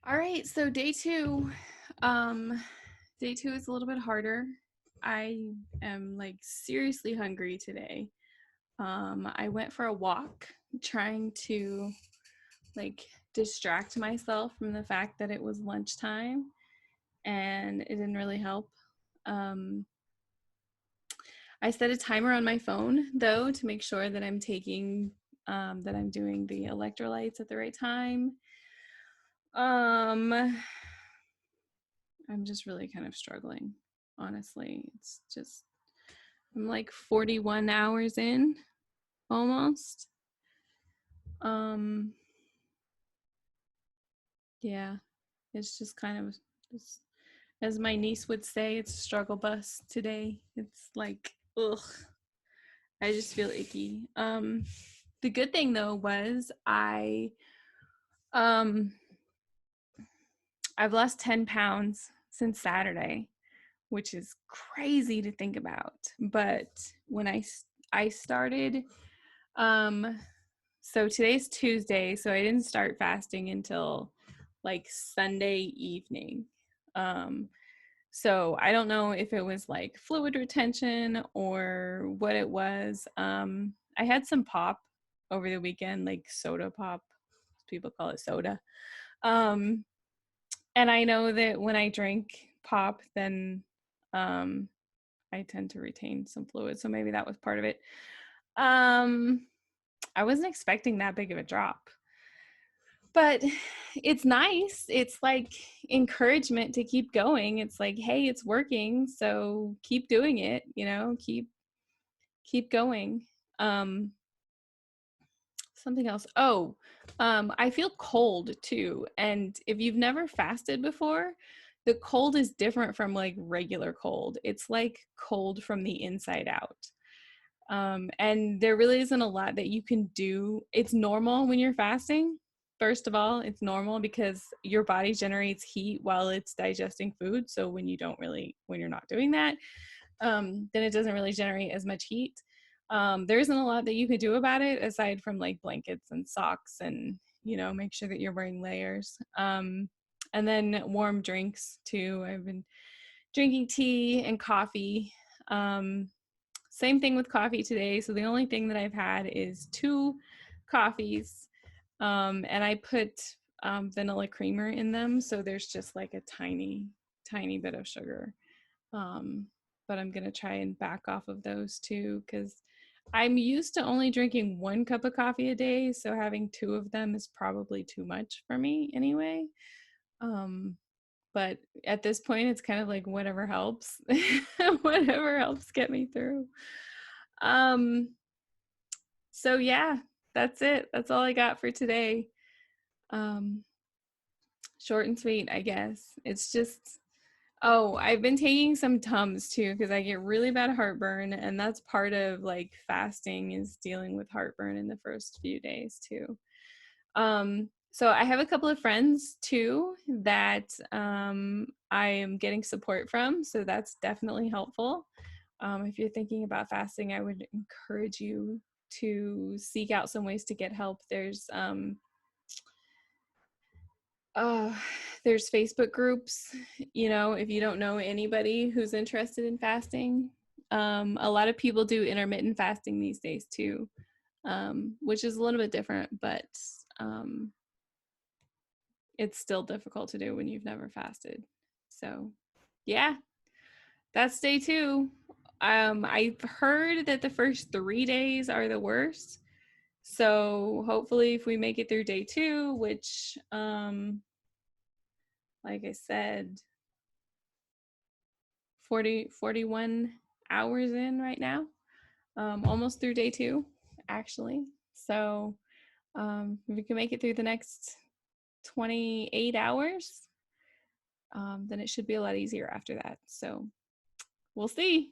All right, so day two is a little bit harder. I am like seriously hungry today. I went for a walk trying to like distract myself from the fact that it was lunchtime and it didn't really help. Um, I set a timer on my phone though to make sure that that I'm doing the electrolytes at the right time. Um, I'm just really kind of struggling, honestly. It's just, I'm like 41 hours in almost. Um, yeah, it's just kind of, it's, as my niece would say, it's a struggle bus today. It's like, ugh, I just feel icky. The good thing though was um, I've lost 10 pounds since Saturday, which is crazy to think about. But when I started, um, so today's Tuesday, so I didn't start fasting until like Sunday evening. Um, so I don't know if it was like fluid retention or what it was. I had some pop over the weekend, like soda pop. People call it soda. Um, and I know that when I drink pop, then um, I tend to retain some fluid. So maybe that was part of it. Um, I wasn't expecting that big of a drop, but it's nice. It's like encouragement to keep going. It's like, hey, it's working, so keep doing it, keep going. Um, Something else. I feel cold too. And if you've never fasted before, the cold is different from like regular cold. It's like cold from the inside out. And there really isn't a lot that you can do. It's normal when you're fasting. First of all, it's normal because your body generates heat while it's digesting food. So when you're not doing that, then it doesn't really generate as much heat. There isn't a lot that you could do about it aside from like blankets and socks and, make sure that you're wearing layers. And then warm drinks too. I've been drinking tea and coffee. Same thing with coffee today. So the only thing that I've had is two coffees, and I put vanilla creamer in them. So there's just like a tiny, tiny bit of sugar. Um, but I'm going to try and back off of those too because I'm used to only drinking 1 cup of coffee a day. So having two of them is probably too much for me anyway. Um, but at this point, it's kind of like whatever helps, whatever helps get me through. Um, so yeah, that's it. That's all I got for today. Um, Short and sweet, I guess. It's just, oh, I've been taking some Tums too because I get really bad heartburn, and that's part of like fasting is dealing with heartburn in the first few days too. So I have a couple of friends too that I am getting support from, so that's definitely helpful. If you're thinking about fasting, I would encourage you to seek out some ways to get help. Uh, there's Facebook groups, if you don't know anybody who's interested in fasting. A lot of people do intermittent fasting these days too, which is a little bit different, but um, it's still difficult to do when you've never fasted. So, yeah, that's day two. I've heard that the first 3 days are the worst. So hopefully if we make it through day two, which like I said, 41 hours in right now, almost through day two, actually. So if we can make it through the next 28 hours, then it should be a lot easier after that. So we'll see.